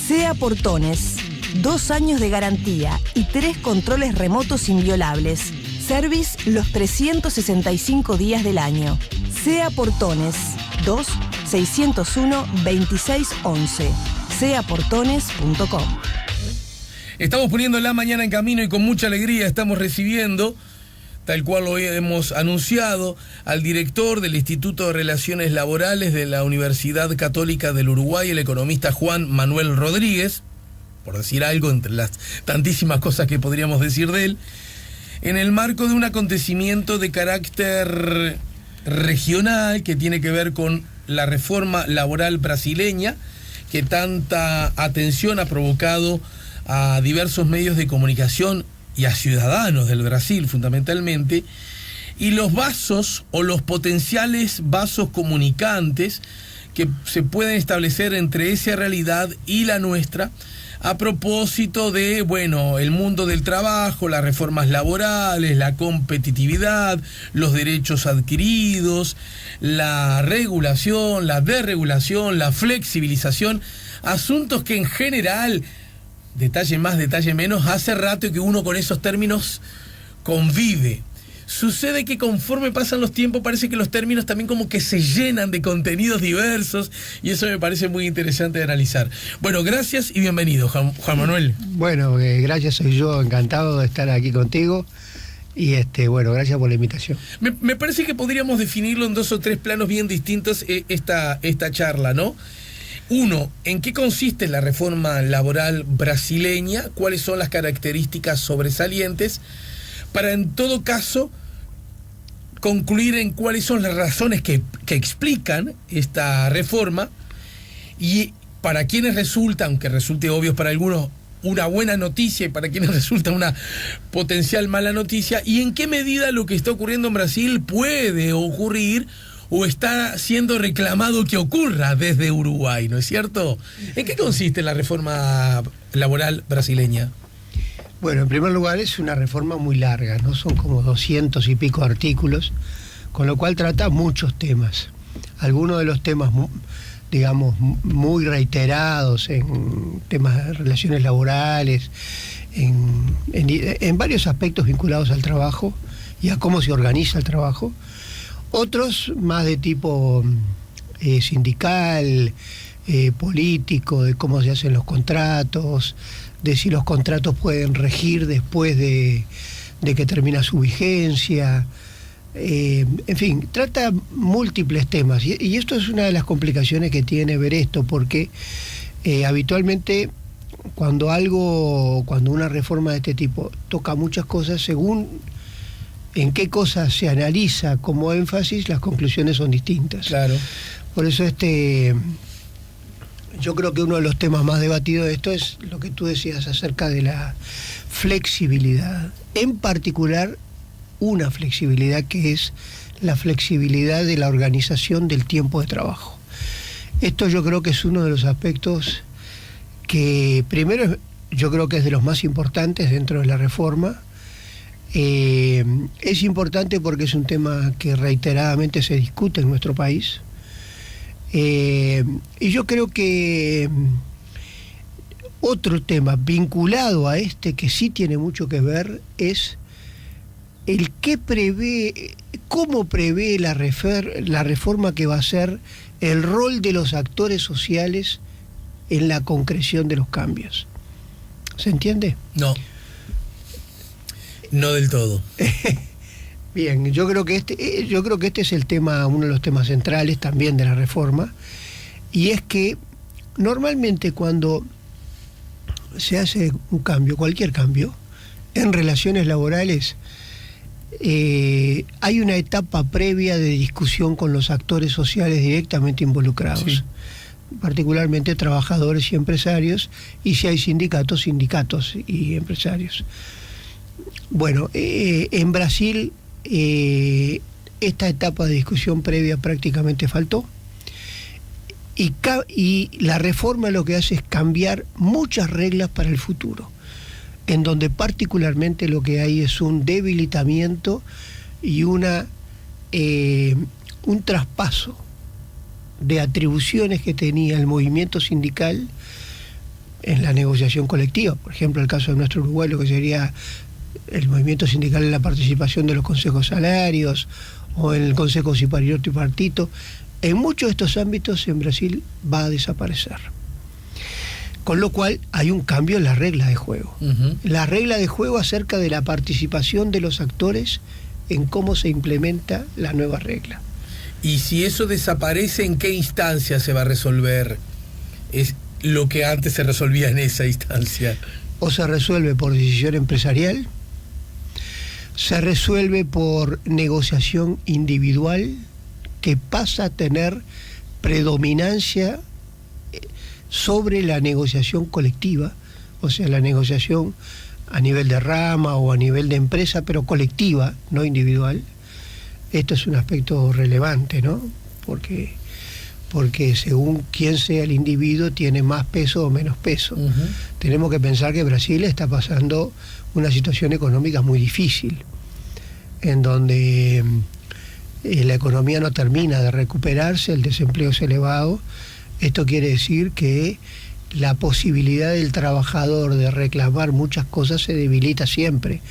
SEA Portones, 2 años de garantía y 3 controles remotos inviolables. Service los 365 días del año. SEA Portones, 2-601-2611. seaportones.com. Estamos poniendo la mañana en camino y con mucha alegría estamos recibiendo, tal cual lo hemos anunciado, al director del Instituto de Relaciones Laborales de la Universidad Católica del Uruguay, el economista Juan Manuel Rodríguez, por decir algo entre las tantísimas cosas que podríamos decir de él, en el marco de un acontecimiento de carácter regional que tiene que ver con la reforma laboral brasileña, que tanta atención ha provocado a diversos medios de comunicación y a ciudadanos del Brasil fundamentalmente, y los vasos o los potenciales vasos comunicantes que se pueden establecer entre esa realidad y la nuestra a propósito de, el mundo del trabajo, las reformas laborales, la competitividad, los derechos adquiridos, la regulación, la desregulación, la flexibilización, asuntos que en general, detalle más, detalle menos, hace rato que uno con esos términos convive. Sucede que conforme pasan los tiempos parece que los términos también como que se llenan de contenidos diversos y eso me parece muy interesante de analizar. Bueno, gracias y bienvenido, Juan Manuel. Bueno, gracias, soy yo, encantado de estar aquí contigo y gracias por la invitación. Me parece que podríamos definirlo en 2 o 3 planos bien distintos esta charla, ¿no? Uno, ¿en qué consiste la reforma laboral brasileña? ¿Cuáles son las características sobresalientes? Para en todo caso concluir en cuáles son las razones que explican esta reforma y para quienes resulta, aunque resulte obvio para algunos, una buena noticia y para quienes resulta una potencial mala noticia, y en qué medida lo que está ocurriendo en Brasil puede ocurrir o está siendo reclamado que ocurra desde Uruguay, ¿no es cierto? ¿En qué consiste la reforma laboral brasileña? Bueno, en primer lugar es una reforma muy larga, ¿no? Son como 200 y pico artículos, con lo cual trata muchos temas. Algunos de los temas, digamos, muy reiterados en temas de relaciones laborales, en varios aspectos vinculados al trabajo y a cómo se organiza el trabajo. Otros más de tipo sindical, político, de cómo se hacen los contratos, de si los contratos pueden regir después de que termina su vigencia. En fin, trata múltiples temas. Y esto es una de las complicaciones que tiene ver esto, porque habitualmente cuando una reforma de este tipo toca muchas cosas, según en qué cosas se analiza como énfasis, las conclusiones son distintas. Claro. Por eso yo creo que uno de los temas más debatidos de esto es lo que tú decías acerca de la flexibilidad. En particular, una flexibilidad que es la flexibilidad de la organización del tiempo de trabajo. Esto yo creo que es uno de los aspectos que, primero, yo creo que es de los más importantes dentro de la reforma. Es importante porque es un tema que reiteradamente se discute en nuestro país. Y yo creo que otro tema vinculado a que sí tiene mucho que ver es el cómo prevé la reforma que va a ser el rol de los actores sociales en la concreción de los cambios. ¿Se entiende? No del todo. Bien, yo creo que este es el tema, uno de los temas centrales también de la reforma, y es que normalmente cuando se hace un cambio, cualquier cambio, en relaciones laborales, hay una etapa previa de discusión con los actores sociales directamente involucrados, sí, particularmente trabajadores y empresarios, y si hay sindicatos y empresarios. Bueno, en Brasil esta etapa de discusión previa prácticamente faltó y la reforma lo que hace es cambiar muchas reglas para el futuro, en donde particularmente lo que hay es un debilitamiento y un traspaso de atribuciones que tenía el movimiento sindical en la negociación colectiva. Por ejemplo, el caso de nuestro Uruguay, lo que sería el movimiento sindical en la participación de los consejos salarios o en el Consejo Superior Tripartito. En muchos de estos ámbitos en Brasil va a desaparecer. Con lo cual hay un cambio en la regla de juego. La regla de juego acerca de la participación de los actores en cómo se implementa la nueva regla. Y si eso desaparece, ¿en qué instancia se va a resolver? Es lo que antes se resolvía en esa instancia. O se resuelve por decisión empresarial, se resuelve por negociación individual, que pasa a tener predominancia sobre la negociación colectiva, o sea, la negociación a nivel de rama o a nivel de empresa, pero colectiva, no individual. Esto es un aspecto relevante, ¿no? Porque según quién sea el individuo tiene más peso o menos peso. Tenemos que pensar que Brasil está pasando una situación económica muy difícil, en donde la economía no termina de recuperarse, el desempleo es elevado. Esto quiere decir que la posibilidad del trabajador de reclamar muchas cosas se debilita siempre,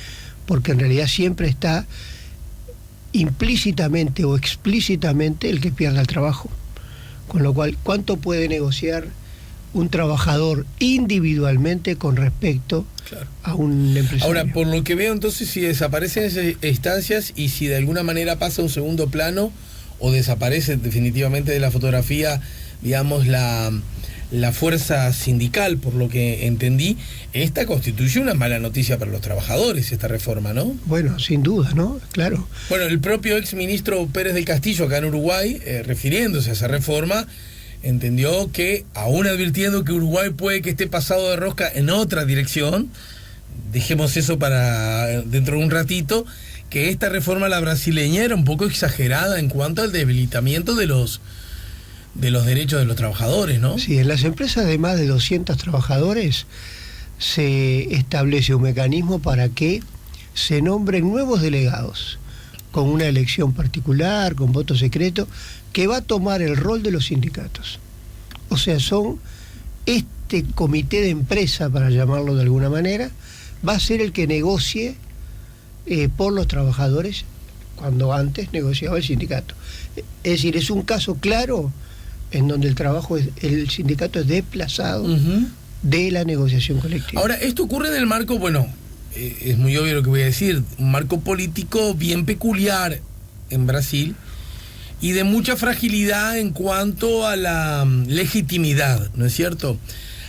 porque en realidad siempre está implícitamente o explícitamente el que pierda el trabajo. Con lo cual, ¿cuánto puede negociar un trabajador individualmente con respecto a un empresario? Ahora, por lo que veo, entonces, si desaparecen esas instancias y si de alguna manera pasa a un segundo plano o desaparece definitivamente de la fotografía, digamos, la fuerza sindical, por lo que entendí, esta constituye una mala noticia para los trabajadores, esta reforma, ¿no? Bueno, sin duda, ¿no? Claro. Bueno, el propio exministro Pérez del Castillo, acá en Uruguay, refiriéndose a esa reforma, entendió que, aún advirtiendo que Uruguay puede que esté pasado de rosca en otra dirección, dejemos eso para dentro de un ratito, que esta reforma, la brasileña, era un poco exagerada en cuanto al debilitamiento de los derechos de los trabajadores, ¿no? Sí, en las empresas de más de 200 trabajadores se establece un mecanismo para que se nombren nuevos delegados con una elección particular, con voto secreto, que va a tomar el rol de los sindicatos. O sea, son este comité de empresa, para llamarlo de alguna manera, va a ser el que negocie por los trabajadores cuando antes negociaba el sindicato. Es decir, es un caso claro en donde el sindicato es desplazado de la negociación colectiva. Ahora, esto ocurre en el marco, bueno, es muy obvio lo que voy a decir, un marco político bien peculiar en Brasil y de mucha fragilidad en cuanto a la legitimidad, ¿no es cierto?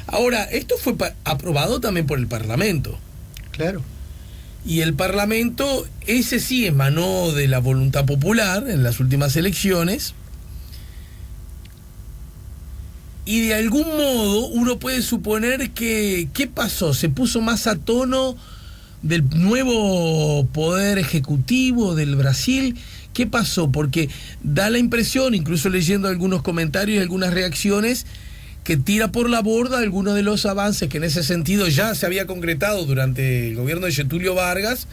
Ahora, esto fue aprobado también por el Parlamento. Claro. Y el Parlamento, ese sí emanó de la voluntad popular en las últimas elecciones. Y de algún modo uno puede suponer que, ¿qué pasó? ¿Se puso más a tono del nuevo poder ejecutivo del Brasil? ¿Qué pasó? Porque da la impresión, incluso leyendo algunos comentarios y algunas reacciones, que tira por la borda algunos de los avances que en ese sentido ya se había concretado durante el gobierno de Getúlio Vargas,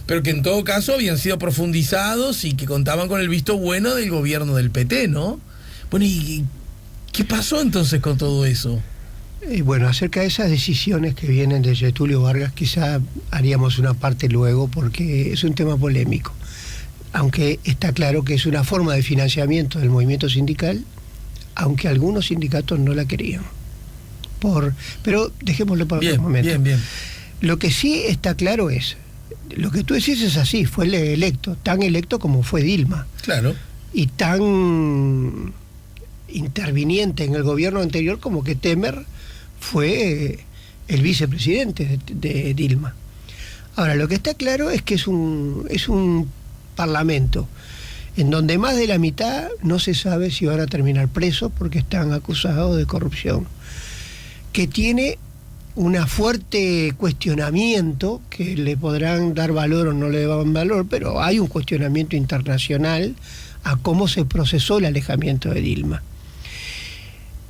pero que en todo caso habían sido profundizados y que contaban con el visto bueno del gobierno del PT, ¿no? Bueno, ¿y qué pasó entonces con todo eso? Bueno, acerca de esas decisiones que vienen de Getúlio Vargas, quizá haríamos una parte luego, porque es un tema polémico. Aunque está claro que es una forma de financiamiento del movimiento sindical, aunque algunos sindicatos no la querían. Pero dejémoslo para otro momento. Bien. Lo que sí está claro es, lo que tú decís es así, fue electo, tan electo como fue Dilma. Claro. Y tan interviniente en el gobierno anterior como que Temer fue el vicepresidente de Dilma. Ahora, lo que está claro es que es un parlamento en donde más de la mitad no se sabe si van a terminar presos porque están acusados de corrupción, que tiene una fuerte cuestionamiento, que le podrán dar valor o no le dan valor, pero hay un cuestionamiento internacional a cómo se procesó el alejamiento de Dilma.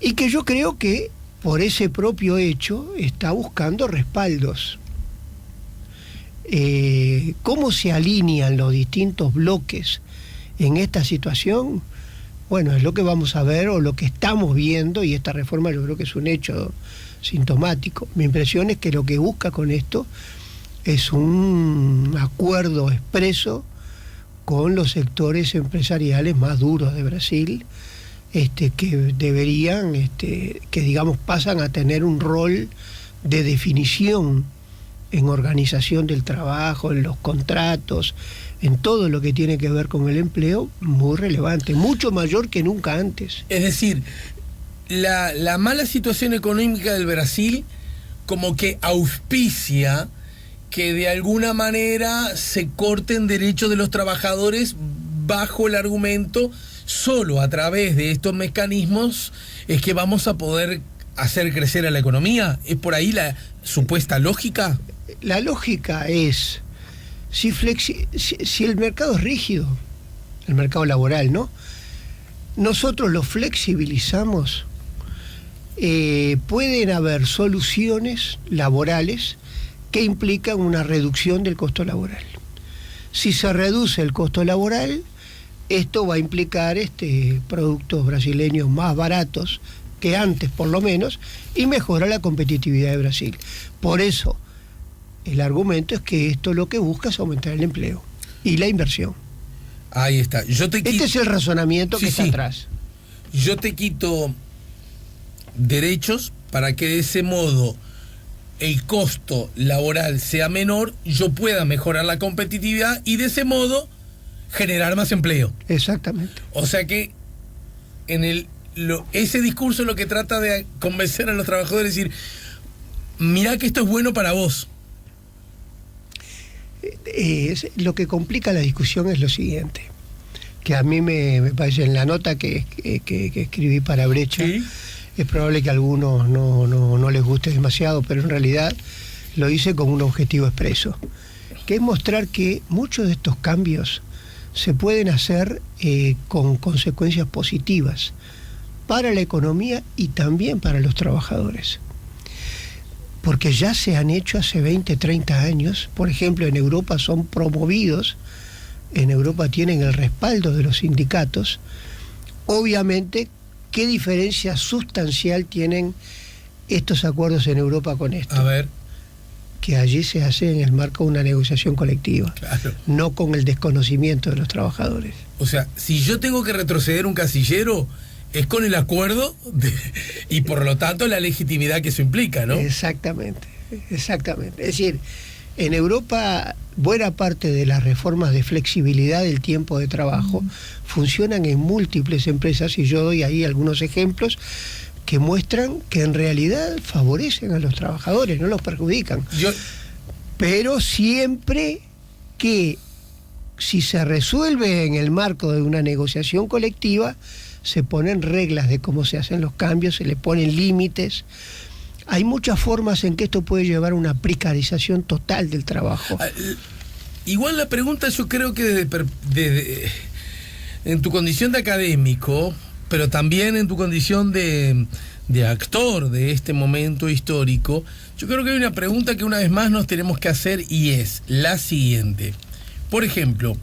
Y que yo creo que por ese propio hecho está buscando respaldos. ¿Cómo se alinean los distintos bloques en esta situación? Bueno, es lo que vamos a ver o lo que estamos viendo, y esta reforma yo creo que es un hecho sintomático. Mi impresión es que lo que busca con esto es un acuerdo expreso con los sectores empresariales más duros de Brasil, que deberían, que digamos pasan a tener un rol de definición en organización del trabajo, en los contratos, en todo lo que tiene que ver con el empleo, muy relevante, mucho mayor que nunca antes. Es decir, la mala situación económica del Brasil como que auspicia que de alguna manera se corten derechos de los trabajadores bajo el argumento solo a través de estos mecanismos es que vamos a poder hacer crecer a la economía. ¿Es por ahí la supuesta lógica? La lógica es, si el mercado es rígido, el mercado laboral, ¿no? Nosotros lo flexibilizamos, pueden haber soluciones laborales que implican una reducción del costo laboral. Si se reduce el costo laboral, esto va a implicar productos brasileños más baratos que antes, por lo menos, y mejora la competitividad de Brasil. Por eso, el argumento es que esto lo que busca es aumentar el empleo y la inversión. Ahí está. Este es el razonamiento que está atrás. Yo te quito derechos para que de ese modo el costo laboral sea menor, yo pueda mejorar la competitividad y de ese modo generar más empleo. Exactamente. O sea que ese discurso lo que trata de convencer a los trabajadores, decir, mirá que esto es bueno para vos. Lo que complica la discusión es lo siguiente, que a mí me parece, en la nota que escribí para Brecha, ¿sí? Es probable que a algunos no les guste demasiado, pero en realidad lo hice con un objetivo expreso, que es mostrar que muchos de estos cambios se pueden hacer con consecuencias positivas para la economía y también para los trabajadores. Porque ya se han hecho hace 20, 30 años, por ejemplo, en Europa son promovidos, en Europa tienen el respaldo de los sindicatos. Obviamente, ¿qué diferencia sustancial tienen estos acuerdos en Europa con esto? A ver. Que allí se hace en el marco de una negociación colectiva, claro, no con el desconocimiento de los trabajadores. O sea, si yo tengo que retroceder un casillero, es con el acuerdo y por lo tanto la legitimidad que eso implica, ¿no? Exactamente. Es decir, en Europa buena parte de las reformas de flexibilidad del tiempo de trabajo funcionan en múltiples empresas, y yo doy ahí algunos ejemplos que muestran que en realidad favorecen a los trabajadores, no los perjudican. Pero siempre que, si se resuelve en el marco de una negociación colectiva, se ponen reglas de cómo se hacen los cambios, se le ponen límites. Hay muchas formas en que esto puede llevar a una precarización total del trabajo. Igual la pregunta, yo creo que en tu condición de académico, pero también en tu condición de actor de este momento histórico, yo creo que hay una pregunta que una vez más nos tenemos que hacer, y es la siguiente. Por ejemplo,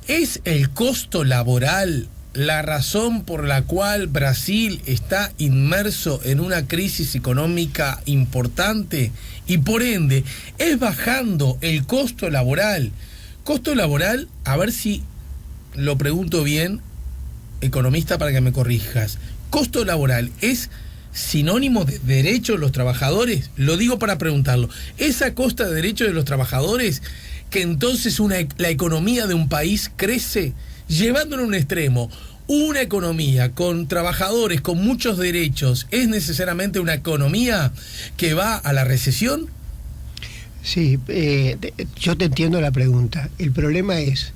¿es el costo laboral la razón por la cual Brasil está inmerso en una crisis económica importante? Y por ende, ¿es bajando el costo laboral? Costo laboral, a ver si lo pregunto bien, economista, para que me corrijas. ¿Costo laboral es sinónimo de derecho de los trabajadores? Lo digo para preguntarlo. ¿Es a costa de derechos de los trabajadores que entonces la economía de un país crece? Llevándolo a un extremo, una economía con trabajadores con muchos derechos, ¿es necesariamente una economía que va a la recesión? Sí, yo te entiendo la pregunta. El problema es,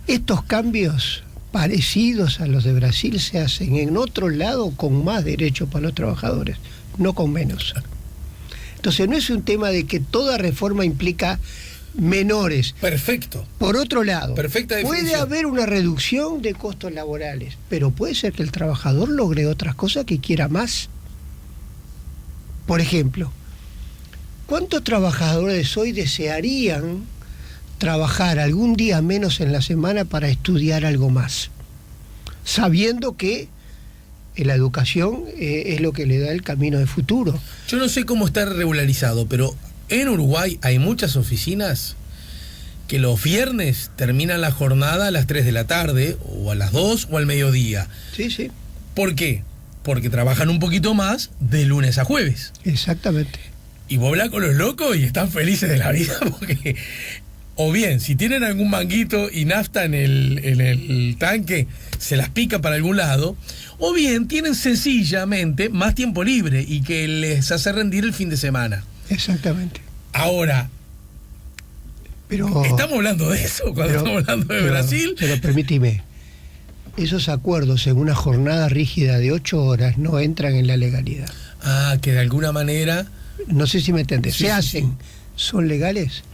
estos cambios parecidos a los de Brasil se hacen en otro lado con más derechos para los trabajadores, no con menos. Entonces no es un tema de que toda reforma implica menores. Perfecto. Por otro lado, perfecta definición. Puede haber una reducción de costos laborales, pero puede ser que el trabajador logre otras cosas que quiera más. Por ejemplo, ¿cuántos trabajadores hoy desearían trabajar algún día menos en la semana para estudiar algo más? sabiendo que la educación es lo que le da el camino de futuro. Yo no sé cómo está regularizado, pero en Uruguay hay muchas oficinas que los viernes terminan la jornada a las 3 de la tarde, o a las 2 o al mediodía. Sí, sí. ¿Por qué? Porque trabajan un poquito más de lunes a jueves. Exactamente. Y vos hablas con los locos y están felices de la vida porque, o bien, si tienen algún manguito y nafta en el tanque, se las pica para algún lado, o bien tienen sencillamente más tiempo libre y que les hace rendir el fin de semana. Exactamente. Ahora, pero estamos hablando de eso cuando estamos hablando de Brasil. Pero permíteme, esos acuerdos en una jornada rígida de 8 horas no entran en la legalidad. Ah, que de alguna manera... No sé si me entendés. Sí, se sí, hacen, sí. son legales.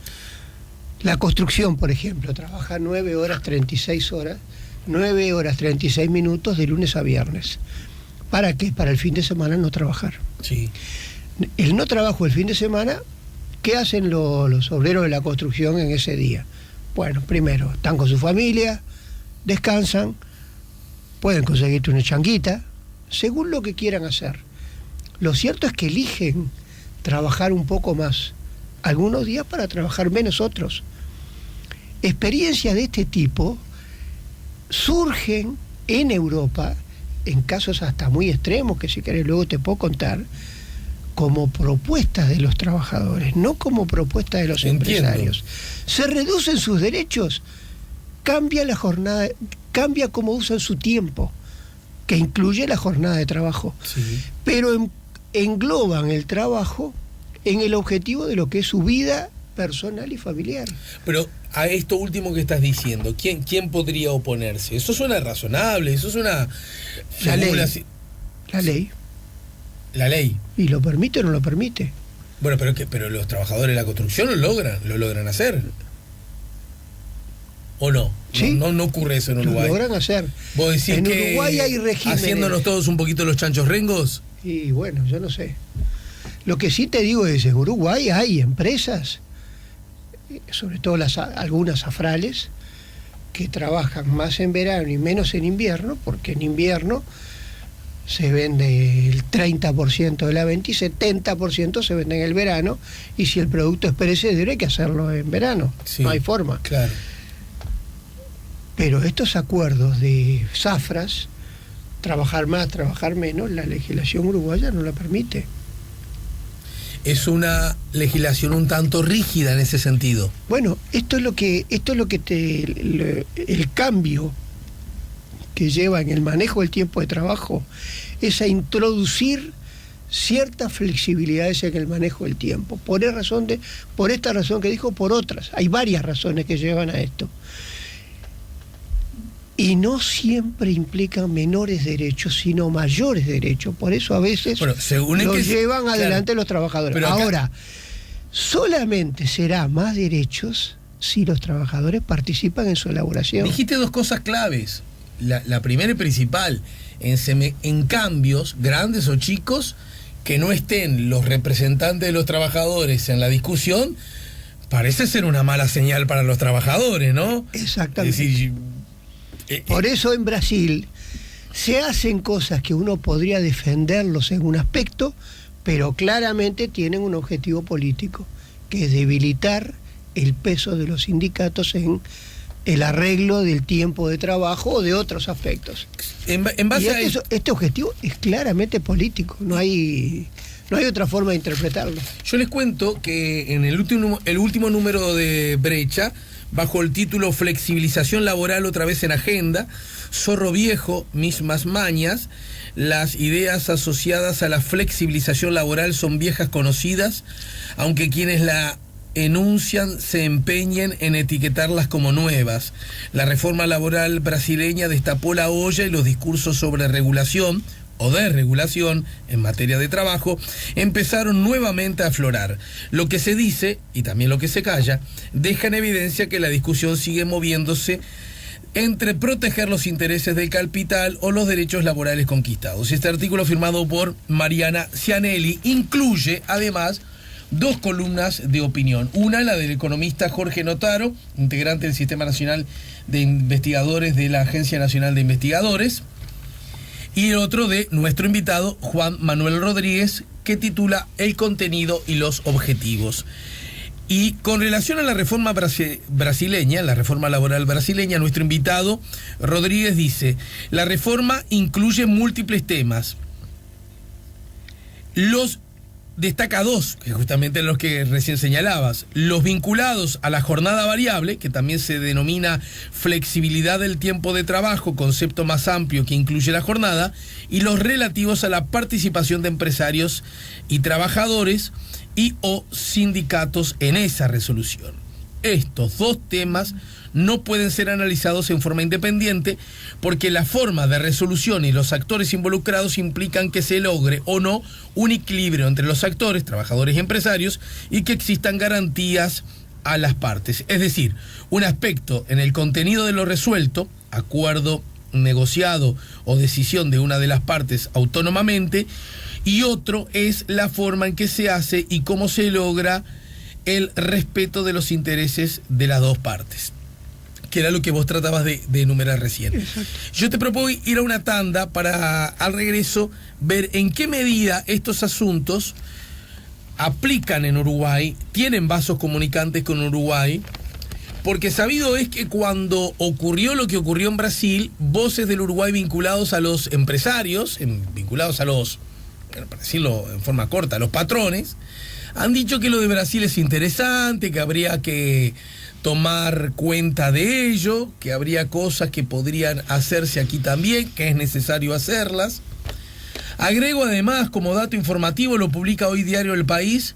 La construcción, por ejemplo, trabaja 9 horas 36 horas, 9 horas 36 minutos de lunes a viernes. ¿Para qué? Para el fin de semana no trabajar. Sí. El no trabajo el fin de semana, ¿qué hacen los obreros de la construcción en ese día? Bueno, primero, están con su familia, descansan, pueden conseguirte una changuita, según lo que quieran hacer. Lo cierto es que eligen trabajar un poco más, algunos días para trabajar menos otros. Experiencias de este tipo surgen en Europa, en casos hasta muy extremos, que si querés luego te puedo contar, como propuestas de los trabajadores, no como propuestas de los empresarios. Se reducen sus derechos, cambia la jornada, cambia cómo usan su tiempo, que incluye la jornada de trabajo. Sí. Pero engloban el trabajo en el objetivo de lo que es su vida personal y familiar. Pero a esto último que estás diciendo, ¿quién podría oponerse? Eso suena razonable, eso suena... La ley. La ley. La ley. ¿Y lo permite o no lo permite? Bueno, pero los trabajadores de la construcción lo logran hacer. ¿O no? Sí. No ocurre eso en Uruguay. Lo logran hacer. ¿Vos decís en que Uruguay hay regímenes. haciéndonos todos un poquito los chanchos rengos? Y bueno, yo no sé. Lo que sí te digo es, en Uruguay hay empresas, sobre todo algunas afrales, que trabajan más en verano y menos en invierno, porque en invierno se vende el 30% de la venta y 70% se vende en el verano, y si el producto es perecedero hay que hacerlo en verano. Sí, no hay forma. Claro. Pero estos acuerdos de zafras, trabajar más, trabajar menos, la legislación uruguaya no la permite. Es legislación un tanto rígida en ese sentido. Bueno, el cambio que lleva en el manejo del tiempo de trabajo es a introducir ciertas flexibilidades en el manejo del tiempo. Por esta razón que dijo, por otras. Hay varias razones que llevan a esto. Y no siempre implican menores derechos, sino mayores derechos. Por eso a veces llevan adelante los trabajadores. Pero ahora, solamente será más derechos si los trabajadores participan en su elaboración. Dijiste dos cosas claves. La primera y principal, en cambios, grandes o chicos, que no estén los representantes de los trabajadores en la discusión, parece ser una mala señal para los trabajadores, ¿no? Exactamente. Es decir, por eso en Brasil se hacen cosas que uno podría defenderlos en un aspecto, pero claramente tienen un objetivo político, que es debilitar el peso de los sindicatos en el arreglo del tiempo de trabajo o de otros aspectos. En base a este objetivo es claramente político, no hay otra forma de interpretarlo. Yo les cuento que en el último número de Brecha, bajo el título Flexibilización laboral otra vez en agenda, Zorro viejo, mismas mañas, las ideas asociadas a la flexibilización laboral son viejas conocidas, aunque quienes la enuncian se empeñen en etiquetarlas como nuevas. La reforma laboral brasileña destapó la olla y los discursos sobre regulación o desregulación en materia de trabajo empezaron nuevamente a aflorar. Lo que se dice, y también lo que se calla, deja en evidencia que la discusión sigue moviéndose entre proteger los intereses del capital o los derechos laborales conquistados. Este artículo, firmado por Mariana Cianelli, incluye además dos columnas de opinión. Una, la del economista Jorge Notaro, integrante del Sistema Nacional de Investigadores de la Agencia Nacional de Investigadores, y el otro de nuestro invitado Juan Manuel Rodríguez, que titula El contenido y los objetivos. Y con relación a la reforma brasileña, la reforma laboral brasileña, nuestro invitado Rodríguez dice: la reforma incluye múltiples temas. Destaca dos, que justamente los que recién señalabas: los vinculados a la jornada variable, que también se denomina flexibilidad del tiempo de trabajo, concepto más amplio que incluye la jornada, y los relativos a la participación de empresarios y trabajadores y o sindicatos en esa resolución. Estos dos temas no pueden ser analizados en forma independiente porque la forma de resolución y los actores involucrados implican que se logre o no un equilibrio entre los actores, trabajadores y empresarios, y que existan garantías a las partes. Es decir, un aspecto en el contenido de lo resuelto, acuerdo negociado o decisión de una de las partes autónomamente, y otro es la forma en que se hace y cómo se logra el respeto de los intereses de las dos partes, que era lo que vos tratabas de enumerar recién. Exacto. Yo te propongo ir a una tanda para, al regreso, ver en qué medida estos asuntos aplican en Uruguay, tienen vasos comunicantes con Uruguay, porque sabido es que cuando ocurrió lo que ocurrió en Brasil, voces del Uruguay vinculados a los empresarios, vinculados a los, para decirlo en forma corta, a los patrones, han dicho que lo de Brasil es interesante, que habría que tomar cuenta de ello, que habría cosas que podrían hacerse aquí también, que es necesario hacerlas. Agrego además, como dato informativo, lo publica hoy Diario El País,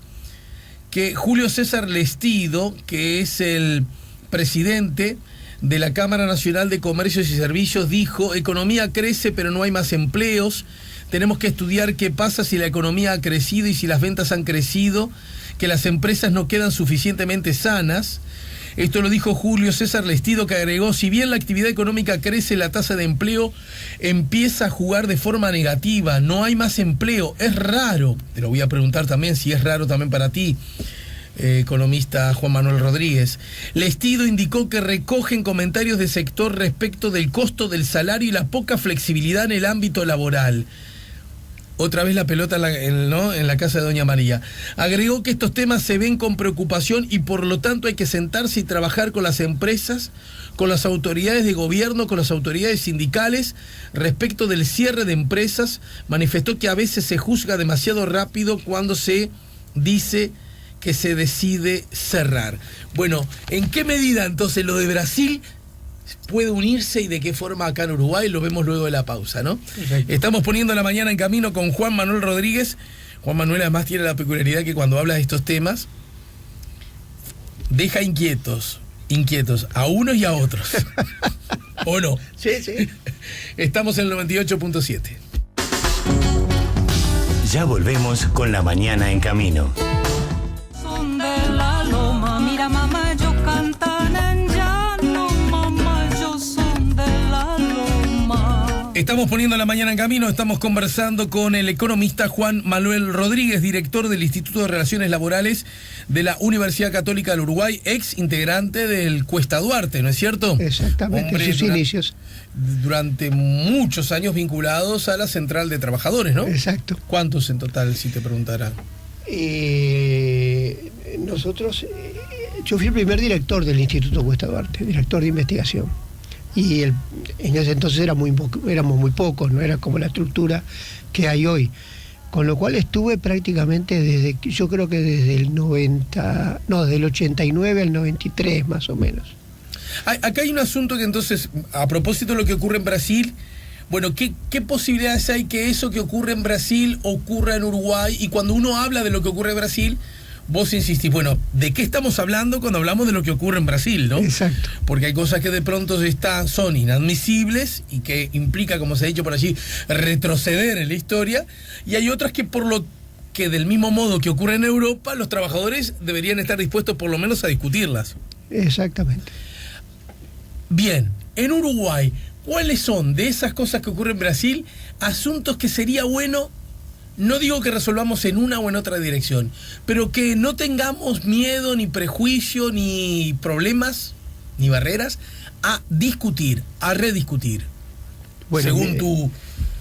que Julio César Lestido, que es el presidente de la Cámara Nacional de Comercios y Servicios, dijo: economía crece pero no hay más empleos, tenemos que estudiar qué pasa si la economía ha crecido y si las ventas han crecido, que las empresas no quedan suficientemente sanas. Esto lo dijo Julio César Lestido, que agregó: si bien la actividad económica crece, la tasa de empleo empieza a jugar de forma negativa, no hay más empleo, es raro. Te lo voy a preguntar también si es raro también para ti, economista Juan Manuel Rodríguez. Lestido indicó que recogen comentarios de sector respecto del costo del salario y la poca flexibilidad en el ámbito laboral. Otra vez la pelota en la casa de Doña María. Agregó que estos temas se ven con preocupación y por lo tanto hay que sentarse y trabajar con las empresas, con las autoridades de gobierno, con las autoridades sindicales respecto del cierre de empresas. Manifestó que a veces se juzga demasiado rápido cuando se dice que se decide cerrar. Bueno, ¿en qué medida entonces lo de Brasil puede unirse y de qué forma acá en Uruguay? Lo vemos luego de la pausa, ¿no? Perfecto. Estamos poniendo la mañana en camino con Juan Manuel Rodríguez. Juan Manuel además tiene la peculiaridad que cuando habla de estos temas deja inquietos a unos y a otros. ¿O no? Sí, sí. Estamos en el 98.7. Ya volvemos con la mañana en camino. Son de la loma, mira mamá, yo cantan en llano, mamá, yo son de la loma. Estamos poniendo la mañana en camino, estamos conversando con el economista Juan Manuel Rodríguez, director del Instituto de Relaciones Laborales de la Universidad Católica del Uruguay, ex integrante del Cuesta Duarte, ¿no es cierto? Exactamente, Hombre, sus inicios. Durante muchos años vinculados a la Central de Trabajadores, ¿no? Exacto. ¿Cuántos en total, si te preguntara? Nosotros, yo fui el primer director del Instituto Cuesta Duarte, director de investigación. Y en ese entonces éramos muy pocos, no era como la estructura que hay hoy. Con lo cual estuve prácticamente yo creo que desde el 89 al 93 más o menos. Acá hay un asunto que entonces, a propósito de lo que ocurre en Brasil, bueno, ¿qué posibilidades hay que eso que ocurre en Brasil ocurra en Uruguay? Y cuando uno habla de lo que ocurre en Brasil, vos insistís, bueno, ¿de qué estamos hablando cuando hablamos de lo que ocurre en Brasil, no? Exacto. Porque hay cosas que de pronto son inadmisibles y que implica, como se ha dicho por allí, retroceder en la historia, y hay otras que por lo que del mismo modo que ocurre en Europa, los trabajadores deberían estar dispuestos por lo menos a discutirlas. Exactamente. Bien, en Uruguay, ¿cuáles son de esas cosas que ocurren en Brasil asuntos que sería bueno no digo que resolvamos en una o en otra dirección, pero que no tengamos miedo, ni prejuicio, ni problemas, ni barreras a discutir, a rediscutir, Bueno, según tu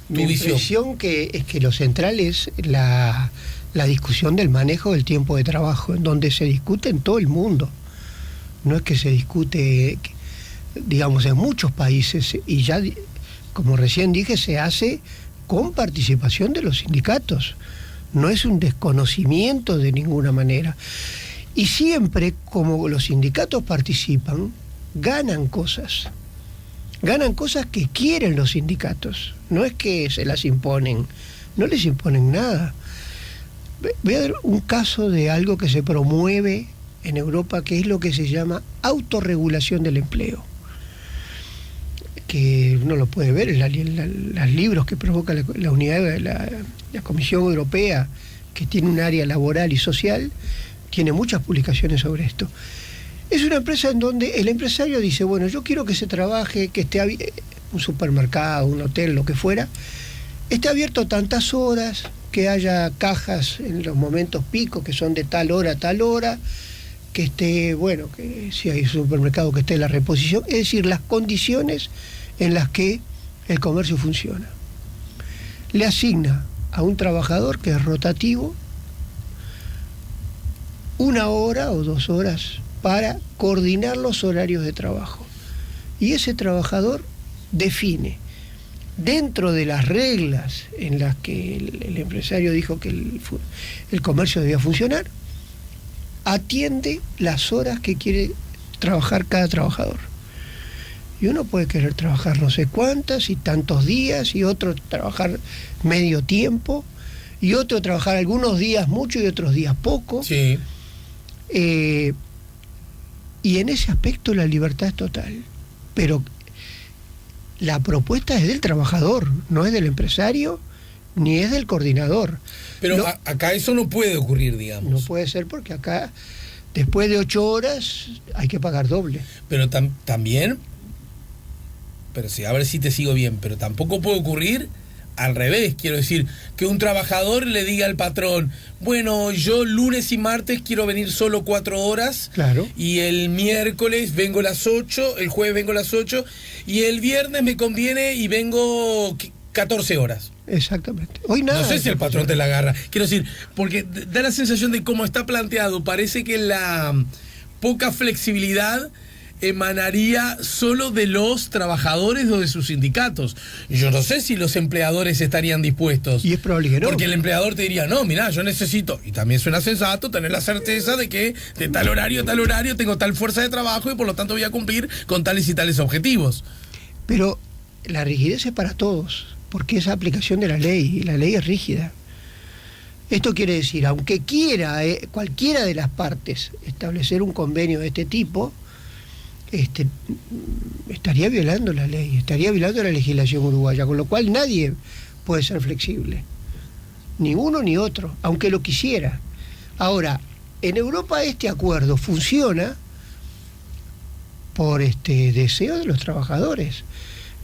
mi visión. impresión es que lo central es la discusión del manejo del tiempo de trabajo, en donde se discute en todo el mundo. No es que se discute, digamos, en muchos países, y ya, como recién dije, se hace con participación de los sindicatos. No es un desconocimiento de ninguna manera. Y siempre, como los sindicatos participan, ganan cosas. Ganan cosas que quieren los sindicatos. No es que se las imponen. No les imponen nada. Voy a dar un caso de algo que se promueve en Europa, que es lo que se llama autorregulación del empleo, que uno lo puede ver en los libros que provoca la unidad de la Comisión Europea, que tiene un área laboral y social, tiene muchas publicaciones sobre esto. Es una empresa en donde el empresario dice, bueno, yo quiero que se trabaje, que esté un supermercado, un hotel, lo que fuera, esté abierto tantas horas, que haya cajas en los momentos picos, que son de tal hora a tal hora, que esté, bueno, que si hay supermercado, que esté en la reposición, es decir, las condiciones en las que el comercio funciona. Le asigna a un trabajador que es rotativo 1 hora o 2 horas para coordinar los horarios de trabajo. Y ese trabajador define, dentro de las reglas en las que el empresario dijo que el comercio debía funcionar, atiende las horas que quiere trabajar cada trabajador. Y uno puede querer trabajar no sé cuántas y tantos días, y otro trabajar medio tiempo, y otro trabajar algunos días mucho y otros días poco. Sí. Y en ese aspecto la libertad es total. Pero la propuesta es del trabajador, no es del empresario, ni es del coordinador. Pero no, acá eso no puede ocurrir, digamos. No puede ser, porque acá, después de 8 horas, hay que pagar doble. Pero también, pero sí, a ver si te sigo bien, pero tampoco puede ocurrir al revés. Quiero decir, que un trabajador le diga al patrón, bueno, yo lunes y martes quiero venir solo 4 horas, Claro. y el miércoles vengo a las 8, el jueves vengo a las 8, y el viernes me conviene y vengo 14 horas. Exactamente. Hoy nada. No sé si el patrón te la agarra. Quiero decir, porque da la sensación de cómo está planteado, parece que la poca flexibilidad emanaría solo de los trabajadores o de sus sindicatos. Yo no sé si los empleadores estarían dispuestos. Y es probable que no. Porque el empleador te diría, no, mirá, yo necesito, y también suena sensato, tener la certeza de que de tal horario a tal horario tengo tal fuerza de trabajo y por lo tanto voy a cumplir con tales y tales objetivos. Pero la rigidez es para todos, porque es aplicación de la ley, y la ley es rígida. Esto quiere decir, aunque quiera cualquiera de las partes establecer un convenio de este tipo, estaría violando la ley, estaría violando la legislación uruguaya, con lo cual nadie puede ser flexible, ni uno ni otro, aunque lo quisiera. Ahora, en Europa este acuerdo funciona por deseo de los trabajadores.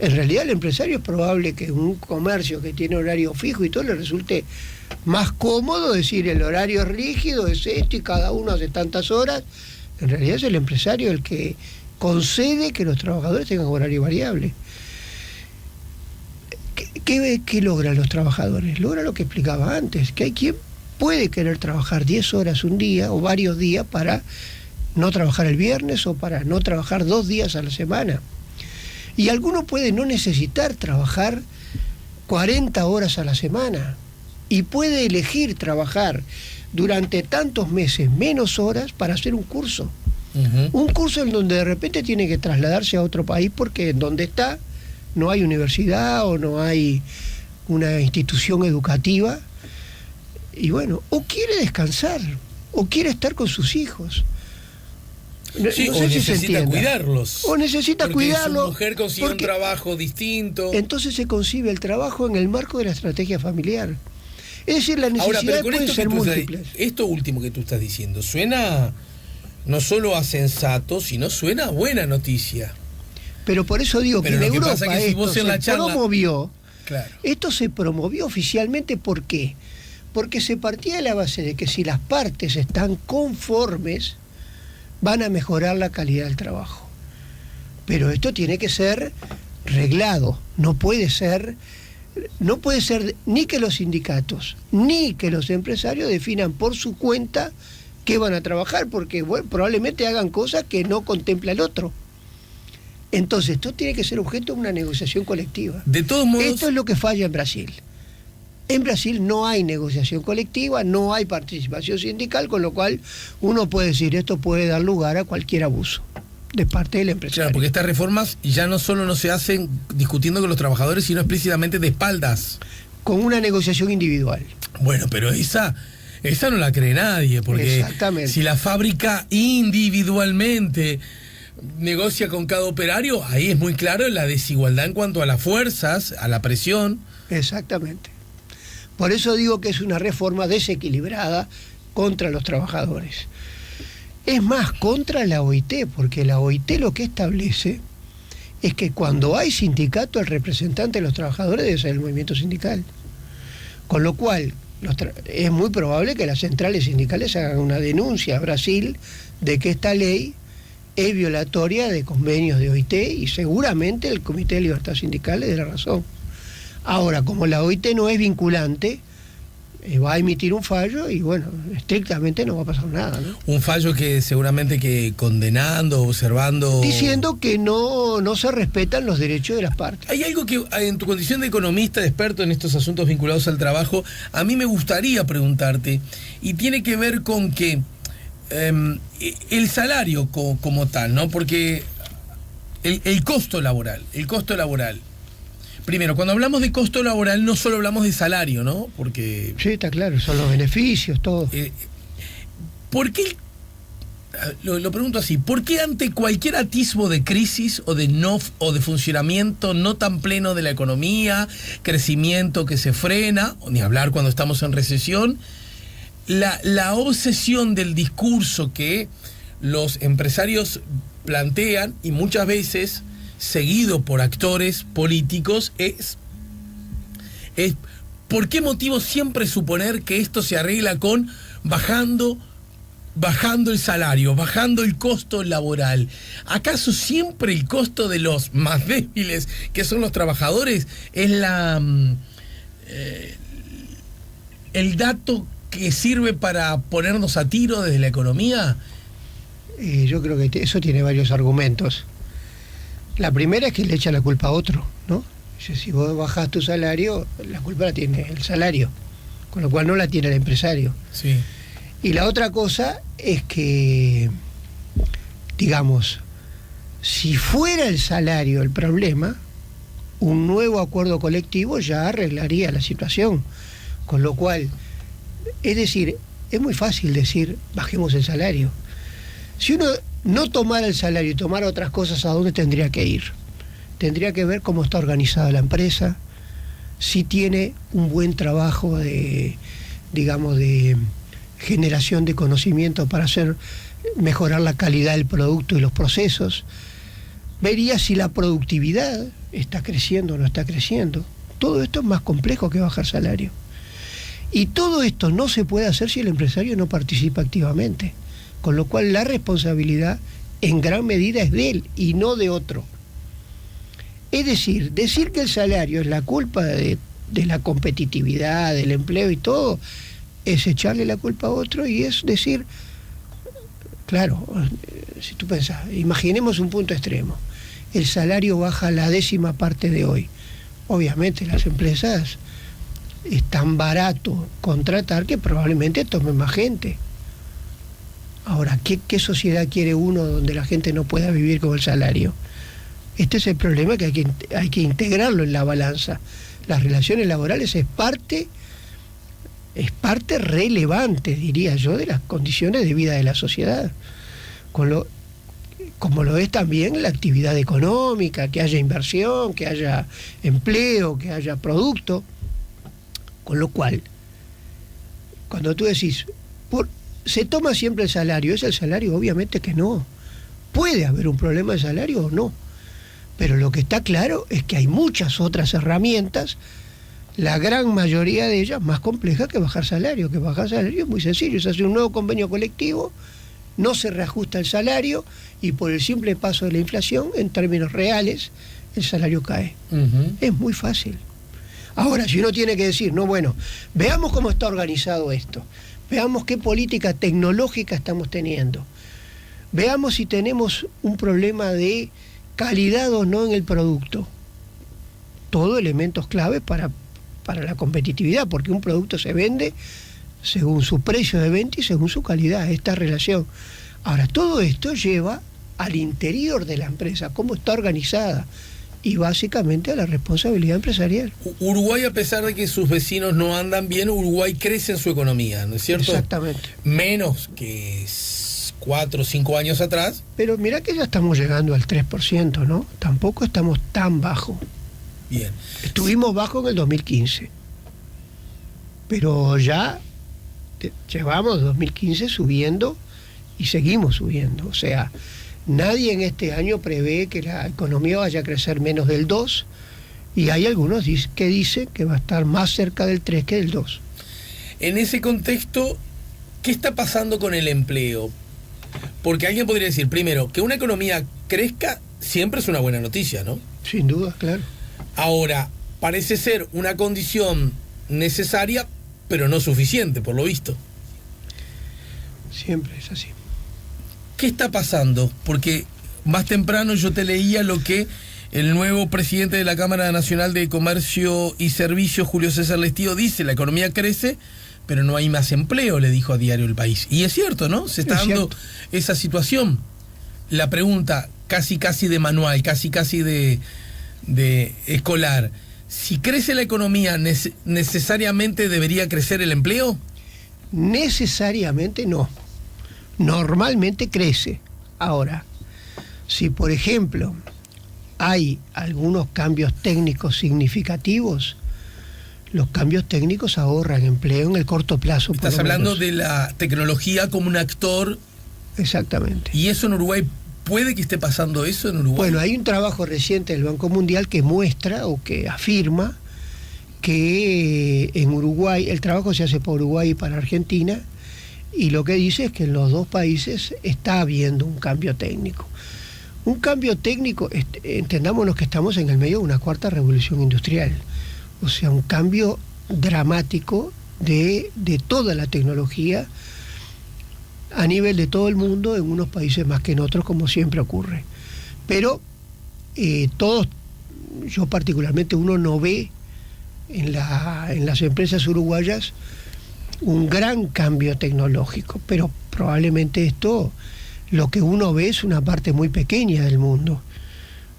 En realidad el empresario es probable que un comercio que tiene horario fijo y todo le resulte más cómodo decir el horario es rígido, es esto y cada uno hace tantas horas. En realidad es el empresario el que concede que los trabajadores tengan horario variable. ¿Qué logran los trabajadores? Logra lo que explicaba antes, que hay quien puede querer trabajar 10 horas un día o varios días para no trabajar el viernes o para no trabajar 2 días a la semana. Y alguno puede no necesitar trabajar 40 horas a la semana y puede elegir trabajar durante tantos meses menos horas para hacer un curso. Un curso en donde de repente tiene que trasladarse a otro país porque en donde está no hay universidad o no hay una institución educativa. Y bueno, o quiere descansar, o quiere estar con sus hijos. Sí, no o sé si se necesita entienda. cuidarlos. O necesita porque cuidarlos. su mujer consigue un porque trabajo distinto. entonces se concibe el trabajo en el marco de la estrategia familiar. Es decir, las Ahora, necesidades pero con pueden esto, ser que tú múltiples. esto último que tú estás diciendo, suena no solo a sensato, sino suena a buena noticia. Pero por eso digo Pero que en lo que Europa pasa es que si esto vos en la se charla- promovió. Claro. Esto se promovió oficialmente, ¿por qué? Porque se partía de la base de que si las partes están conformes, van a mejorar la calidad del trabajo. Pero esto tiene que ser reglado, no puede ser ni que los sindicatos ni que los empresarios definan por su cuenta qué van a trabajar, porque bueno, probablemente hagan cosas que no contempla el otro. Entonces esto tiene que ser objeto de una negociación colectiva. De todos modos, esto es lo que falla en Brasil. En Brasil no hay negociación colectiva, no hay participación sindical, con lo cual uno puede decir esto puede dar lugar a cualquier abuso de parte del empresario. claro, porque estas reformas ya no solo no se hacen discutiendo con los trabajadores, sino explícitamente de espaldas. Con una negociación individual. Bueno, pero esa no la cree nadie, porque Exactamente. si la fábrica individualmente negocia con cada operario, ahí es muy claro la desigualdad en cuanto a las fuerzas, a la presión. Exactamente. Por eso digo que es una reforma desequilibrada contra los trabajadores. Es más, contra la OIT, porque la OIT lo que establece es que cuando hay sindicato, el representante de los trabajadores debe ser el movimiento sindical. Con lo cual, es muy probable que las centrales sindicales hagan una denuncia a Brasil de que esta ley es violatoria de convenios de OIT, y seguramente el Comité de Libertad Sindical le dé la razón. Ahora, como la OIT no es vinculante, va a emitir un fallo y bueno, estrictamente no va a pasar nada, ¿no? Un fallo que seguramente que condenando, observando... Diciendo que no se respetan los derechos de las partes. Hay algo que en tu condición de economista, de experto en estos asuntos vinculados al trabajo, a mí me gustaría preguntarte, y tiene que ver con que el salario como tal, ¿no? Porque el costo laboral. Primero, cuando hablamos de costo laboral no solo hablamos de salario, ¿no? Porque... Sí, está claro, son los beneficios, todo. ¿Por qué? Lo pregunto así, ¿por qué ante cualquier atisbo de crisis o de funcionamiento no tan pleno de la economía, crecimiento que se frena, o ni hablar cuando estamos en recesión, la obsesión del discurso que los empresarios plantean, y muchas veces seguido por actores políticos, es ¿por qué motivo siempre suponer que esto se arregla con bajando el salario, bajando el costo laboral? ¿Acaso siempre el costo de los más débiles, que son los trabajadores, es el dato que sirve para ponernos a tiro desde la economía? Yo creo que eso tiene varios argumentos. La primera es que le echa la culpa a otro, ¿no? Si vos bajás tu salario, la culpa la tiene el salario, con lo cual no la tiene el empresario. Sí. Y la otra cosa es que, digamos, si fuera el salario el problema, un nuevo acuerdo colectivo ya arreglaría la situación. Con lo cual, es decir, es muy fácil decir, bajemos el salario. Si uno no tomara el salario y tomara otras cosas, ¿a dónde tendría que ir? Tendría que ver cómo está organizada la empresa, si tiene un buen trabajo de generación de conocimiento para mejorar la calidad del producto y los procesos. Vería si la productividad está creciendo o no está creciendo. Todo esto es más complejo que bajar salario. Y todo esto no se puede hacer si el empresario no participa activamente. Con lo cual la responsabilidad en gran medida es de él y no de otro. Es decir que el salario es la culpa de la competitividad, del empleo y todo, es echarle la culpa a otro, y es decir, claro, si tú pensás, imaginemos un punto extremo, el salario baja la 10ª parte de hoy. Obviamente las empresas es tan barato contratar que probablemente tomen más gente. Ahora, ¿qué sociedad quiere uno donde la gente no pueda vivir con el salario? Este es el problema que hay que integrarlo en la balanza. Las relaciones laborales es parte relevante, diría yo, de las condiciones de vida de la sociedad. Como lo es también la actividad económica, que haya inversión, que haya empleo, que haya producto. Con lo cual, cuando tú decís, ¿se toma siempre el salario? ¿Es el salario? Obviamente que no. Puede haber un problema de salario o no. Pero lo que está claro es que hay muchas otras herramientas La gran mayoría de ellas más compleja que bajar salario. Que bajar salario es muy sencillo, se hace un nuevo convenio colectivo, no se reajusta el salario y por el simple paso de la inflación, en términos reales, el salario cae. Es muy fácil. Ahora, si uno tiene que decir, no, bueno, veamos cómo está organizado esto, veamos qué política tecnológica estamos teniendo, veamos si tenemos un problema de calidad o no en el producto. Todo elementos clave para la competitividad, porque un producto se vende según su precio de venta y según su calidad, esta relación. Ahora, todo esto lleva al interior de la empresa, cómo está organizada, y básicamente a la responsabilidad empresarial. Uruguay, a pesar de que sus vecinos no andan bien, Uruguay crece en su economía, ¿no es cierto? Exactamente. Menos que 4 o 5 años atrás. Pero mira que ya estamos llegando al 3%, ¿no? Tampoco estamos tan bajo. Bien. Estuvimos bajo en el 2015. Pero ya llevamos 2015 subiendo y seguimos subiendo. O sea, nadie en este año prevé que la economía vaya a crecer menos del 2, y hay algunos que dicen que va a estar más cerca del 3 que del 2. En ese contexto, ¿qué está pasando con el empleo? Porque alguien podría decir, primero, que una economía crezca siempre es una buena noticia, ¿no? Sin duda, claro. Ahora, parece ser una condición necesaria, pero no suficiente, por lo visto. Siempre es así. ¿Qué está pasando? Porque más temprano yo te leía lo que el nuevo presidente de la Cámara Nacional de Comercio y Servicios, Julio César Lestío, dice: la economía crece, pero no hay más empleo, le dijo a Diario El País. Y es cierto, ¿no? Se está dando esa situación. La pregunta, casi de manual, casi de escolar: si crece la economía, ¿necesariamente debería crecer el empleo? Necesariamente no. Normalmente crece. Ahora, si por ejemplo hay algunos cambios técnicos significativos, los cambios técnicos ahorran empleo en el corto plazo. Estás hablando de la tecnología como un actor. Exactamente. ¿Y eso en Uruguay puede que esté pasando eso en Uruguay? Bueno, hay un trabajo reciente del Banco Mundial que muestra o que afirma que en Uruguay, el trabajo se hace para Uruguay y para Argentina, y lo que dice es que en los dos países está habiendo un cambio técnico. Un cambio técnico, entendámonos que estamos en el medio de una cuarta revolución industrial, o sea, un cambio dramático de toda la tecnología a nivel de todo el mundo, en unos países más que en otros, como siempre ocurre. Pero todos, yo particularmente, uno no ve en las empresas uruguayas un gran cambio tecnológico, pero probablemente esto, lo que uno ve es una parte muy pequeña del mundo.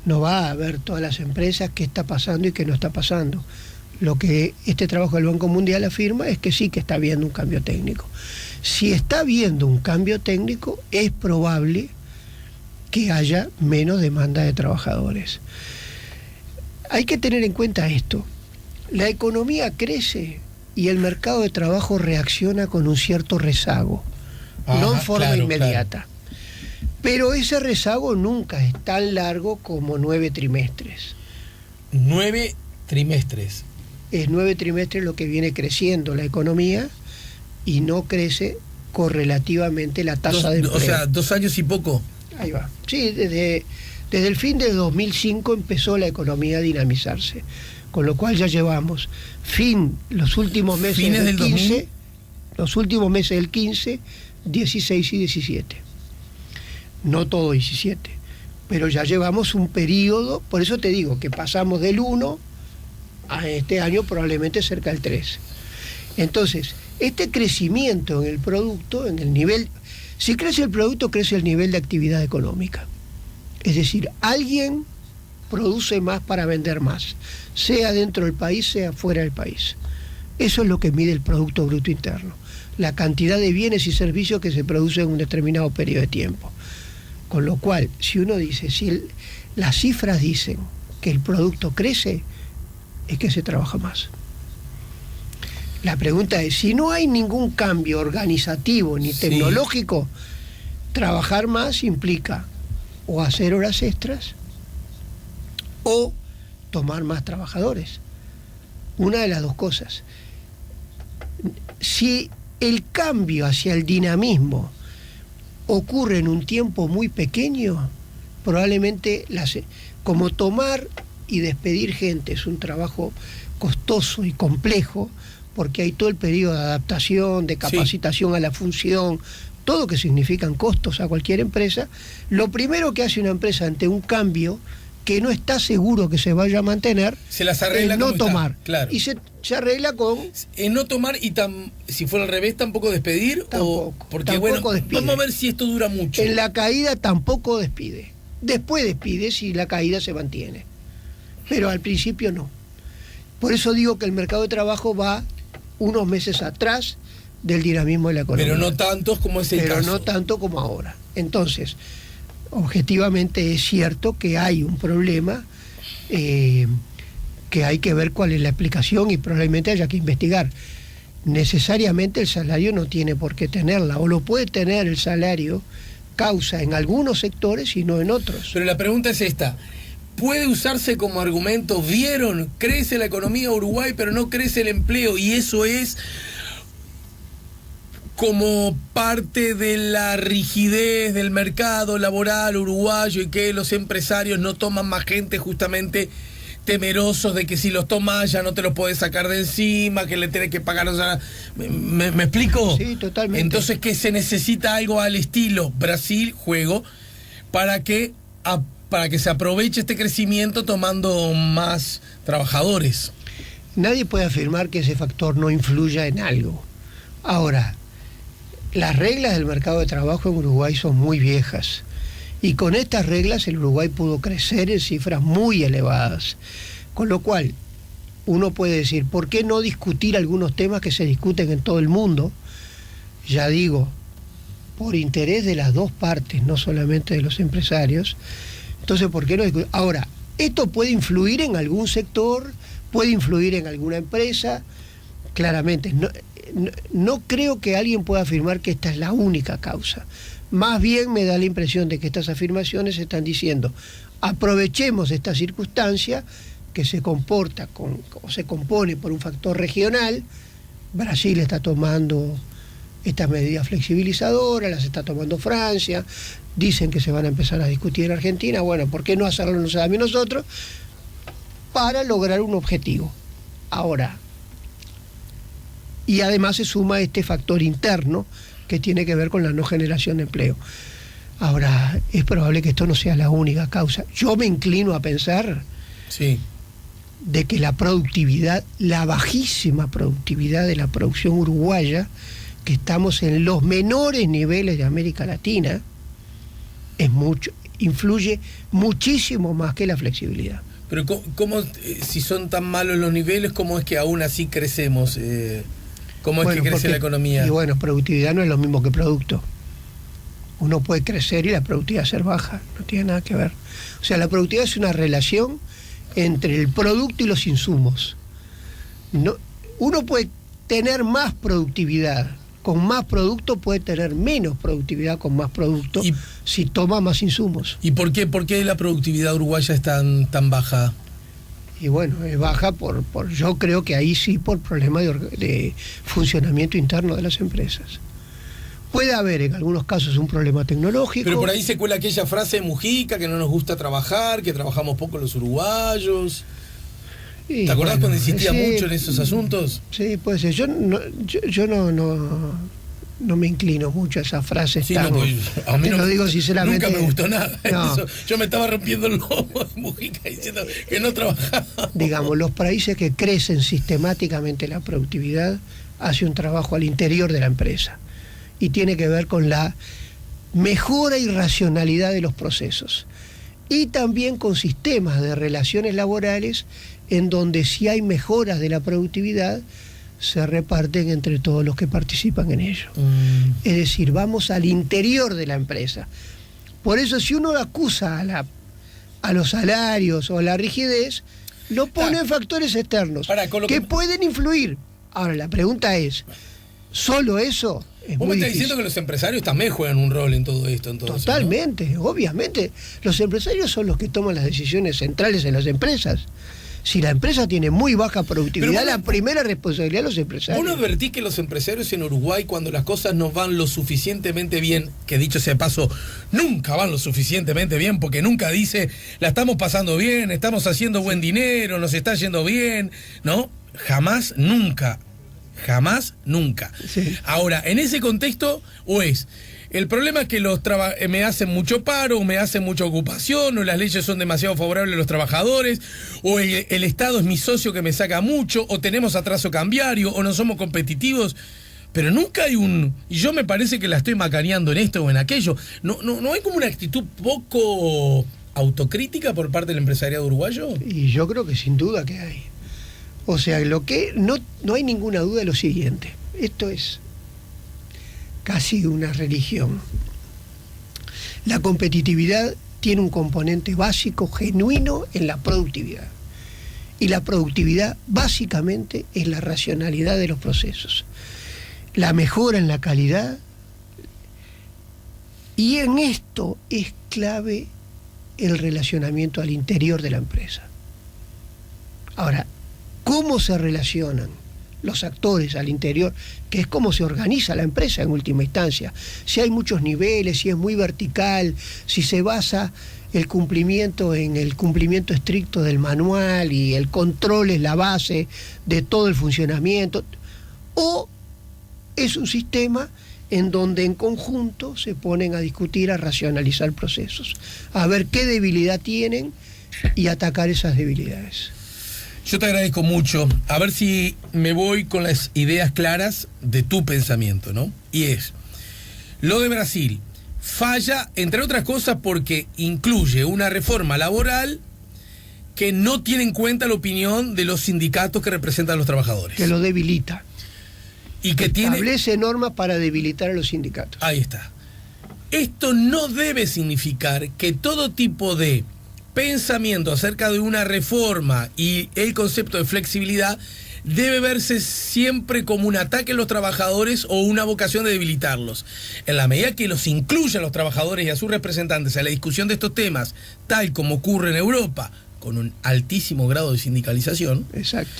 No va a ver todas las empresas qué está pasando y qué no está pasando. Lo que este trabajo del Banco Mundial afirma es que sí que está habiendo un cambio técnico. Si está habiendo un cambio técnico, es probable que haya menos demanda de trabajadores. Hay que tener en cuenta esto. La economía crece y el mercado de trabajo reacciona con un cierto rezago, no en forma inmediata. Claro. Pero ese rezago nunca es tan largo como 9 trimestres. 9 trimestres. Es 9 trimestres lo que viene creciendo la economía y no crece correlativamente la tasa de empleo. O sea, 2 años y poco. Ahí va. Sí, desde el fin de 2005 empezó la economía a dinamizarse, con lo cual ya llevamos los últimos meses del 15, los últimos meses del 15, 16 y 17. No todo 17, pero ya llevamos un periodo, por eso te digo que pasamos del 1 a este año probablemente cerca del 3. Entonces, este crecimiento en el producto, en el nivel, si crece el producto, crece el nivel de actividad económica. Es decir, alguien produce más para vender más, sea dentro del país, sea fuera del país. Eso es lo que mide el Producto Bruto Interno, la cantidad de bienes y servicios que se producen en un determinado periodo de tiempo. Con lo cual, si uno dice, si las cifras dicen que el producto crece, es que se trabaja más. La pregunta es, si no hay ningún cambio organizativo ni tecnológico, trabajar más implica o hacer horas extras o tomar más trabajadores. una de las dos cosas. Si el cambio hacia el dinamismo ocurre en un tiempo muy pequeño, probablemente como tomar y despedir gente es un trabajo costoso y complejo, porque hay todo el periodo de adaptación, de capacitación a la función, todo que significan costos a cualquier empresa. Lo primero que hace una empresa ante un cambio que no está seguro que se vaya a mantener, se las arregla es no tomar. Está, claro. Y se arregla con... no tomar y si fuera al revés, tampoco despedir. Porque tampoco despide. Vamos a ver si esto dura mucho. En la caída tampoco despide. Después despide si la caída se mantiene. Pero al principio no. Por eso digo que el mercado de trabajo va unos meses atrás del dinamismo de la economía. Pero no tantos como es el caso. Pero no tanto como ahora. Entonces, objetivamente es cierto que hay un problema que hay que ver cuál es la explicación y probablemente haya que investigar. Necesariamente el salario no tiene por qué tenerla, o lo puede tener el salario causa en algunos sectores y no en otros. Pero la pregunta es esta: ¿puede usarse como argumento? ¿Vieron? Crece la economía de Uruguay, pero no crece el empleo, y eso es como parte de la rigidez del mercado laboral uruguayo y que los empresarios no toman más gente justamente temerosos de que si los tomas ya no te los podés sacar de encima, que le tenés que pagar? O sea, ¿me explico? Sí, totalmente. Entonces, que se necesita algo al estilo Brasil, para que se aproveche este crecimiento tomando más trabajadores. Nadie puede afirmar que ese factor no influya en algo. Ahora, las reglas del mercado de trabajo en Uruguay son muy viejas. Y con estas reglas el Uruguay pudo crecer en cifras muy elevadas. Con lo cual, uno puede decir, ¿por qué no discutir algunos temas que se discuten en todo el mundo? Ya digo, por interés de las dos partes, no solamente de los empresarios. Entonces, ¿por qué no discutir? Ahora, ¿esto puede influir en algún sector? ¿Puede influir en alguna empresa? Claramente, no creo que alguien pueda afirmar que esta es la única causa. Más bien me da la impresión de que estas afirmaciones están diciendo, aprovechemos esta circunstancia que se comporta o se compone por un factor regional. Brasil está tomando estas medidas flexibilizadoras, las está tomando Francia, dicen que se van a empezar a discutir en Argentina. Bueno, ¿por qué no hacerlo nosotros? Para lograr un objetivo. Ahora, y además se suma este factor interno que tiene que ver con la no generación de empleo. Ahora, es probable que esto no sea la única causa. Yo me inclino a pensar de que la productividad, la bajísima productividad de la producción uruguaya, que estamos en los menores niveles de América Latina, influye muchísimo más que la flexibilidad. Pero ¿cómo si son tan malos los niveles, cómo es que aún así crecemos? ¿Cómo es que crece la economía? Y bueno, productividad no es lo mismo que producto. Uno puede crecer y la productividad ser baja, no tiene nada que ver. O sea, la productividad es una relación entre el producto y los insumos. Uno puede tener más productividad con más producto, puede tener menos productividad con más producto si toma más insumos. ¿Y por qué la productividad uruguaya es tan baja? Y bueno, es baja yo creo que ahí sí por problemas de funcionamiento interno de las empresas. Puede haber en algunos casos un problema tecnológico. Pero por ahí se cuela aquella frase de Mujica, que no nos gusta trabajar, que trabajamos poco los uruguayos. ¿Te acordás cuando insistía mucho en esos asuntos? Sí, puede ser. Yo no me inclino mucho a esa frase. Sí, a mí lo digo sinceramente. Nunca me gustó nada. No. Yo me estaba rompiendo el lomo de Mujica diciendo que no trabajaba. Digamos, los países que crecen sistemáticamente la productividad hacen un trabajo al interior de la empresa y tiene que ver con la mejora y racionalidad de los procesos y también con sistemas de relaciones laborales en donde si hay mejoras de la productividad se reparten entre todos los que participan en ello. Es decir, vamos al interior de la empresa. Por eso si uno acusa a los salarios o a la rigidez, lo pone en factores externos que pueden influir. Ahora, la pregunta es, ¿solo eso? ¿Vos me estás diciendo que los empresarios también juegan un rol en todo esto? Entonces, totalmente, ¿no? Obviamente. Los empresarios son los que toman las decisiones centrales en las empresas. Si la empresa tiene muy baja productividad, Pero la primera responsabilidad de los empresarios. ¿Vos no advertís que los empresarios en Uruguay, cuando las cosas no van lo suficientemente bien, que dicho sea de paso, nunca van lo suficientemente bien, porque nunca dice, la estamos pasando bien, estamos haciendo buen dinero, nos está yendo bien, ¿no? Jamás, nunca. Sí. Ahora, en ese contexto, el problema es que me hacen mucho paro, me hacen mucha ocupación, o las leyes son demasiado favorables a los trabajadores, o el Estado es mi socio que me saca mucho, o tenemos atraso cambiario, o no somos competitivos. Pero nunca hay y yo me parece que la estoy macaneando en esto o en aquello. ¿No hay como una actitud poco autocrítica por parte del empresariado uruguayo? Y yo creo que sin duda que hay. O sea, no hay ninguna duda de lo siguiente. Esto es casi una religión. La competitividad tiene un componente básico, genuino, en la productividad. Y la productividad básicamente es la racionalidad de los procesos, la mejora en la calidad, y en esto es clave el relacionamiento al interior de la empresa. Ahora, ¿cómo se relacionan los actores al interior? Que es cómo se organiza la empresa en última instancia. Si hay muchos niveles, si es muy vertical, si se basa el cumplimiento en el cumplimiento estricto del manual y el control es la base de todo el funcionamiento, o es un sistema en donde en conjunto se ponen a discutir, a racionalizar procesos, a ver qué debilidad tienen y atacar esas debilidades. Yo te agradezco mucho. A ver si me voy con las ideas claras de tu pensamiento, ¿no? Y es, lo de Brasil falla, entre otras cosas, porque incluye una reforma laboral que no tiene en cuenta la opinión de los sindicatos que representan a los trabajadores. Que lo debilita. Y que establece normas para debilitar a los sindicatos. Ahí está. Esto no debe significar que todo tipo de pensamiento acerca de una reforma y el concepto de flexibilidad debe verse siempre como un ataque a los trabajadores o una vocación de debilitarlos. En la medida que los incluyan los trabajadores y a sus representantes a la discusión de estos temas, tal como ocurre en Europa, con un altísimo grado de sindicalización, exacto,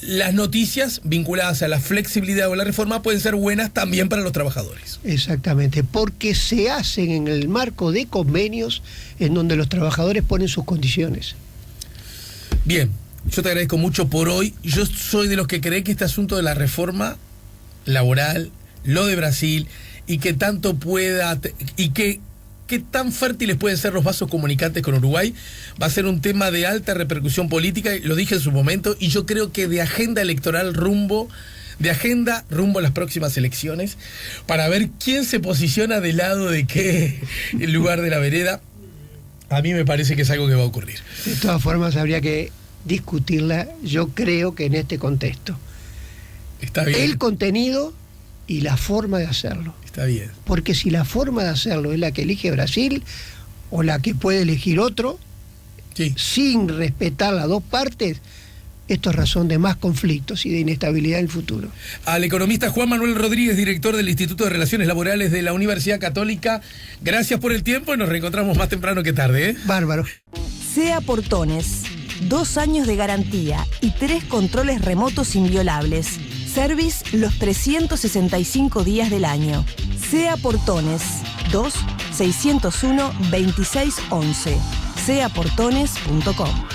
las noticias vinculadas a la flexibilidad o la reforma pueden ser buenas también para los trabajadores. Exactamente, porque se hacen en el marco de convenios en donde los trabajadores ponen sus condiciones. Bien, yo te agradezco mucho por hoy. Yo soy de los que cree que este asunto de la reforma laboral, lo de Brasil, y que tanto pueda, y que qué tan fértiles pueden ser los vasos comunicantes con Uruguay, va a ser un tema de alta repercusión política, lo dije en su momento, y yo creo que de agenda electoral rumbo a las próximas elecciones, para ver quién se posiciona del lado de qué lugar de la vereda. A mí me parece que es algo que va a ocurrir. De todas formas, habría que discutirla, yo creo que en este contexto. Está bien. El contenido y la forma de hacerlo. Está bien. Porque si la forma de hacerlo es la que elige Brasil o la que puede elegir otro, sí, sin respetar las dos partes, esto es razón de más conflictos y de inestabilidad en el futuro. Al economista Juan Manuel Rodríguez, director del Instituto de Relaciones Laborales de la Universidad Católica, gracias por el tiempo y nos reencontramos más temprano que tarde, ¿eh? Bárbaro. SEA Portones, 2 años de garantía y 3 controles remotos inviolables. Service los 365 días del año. SEA Portones, 2-601-2611. seaportones.com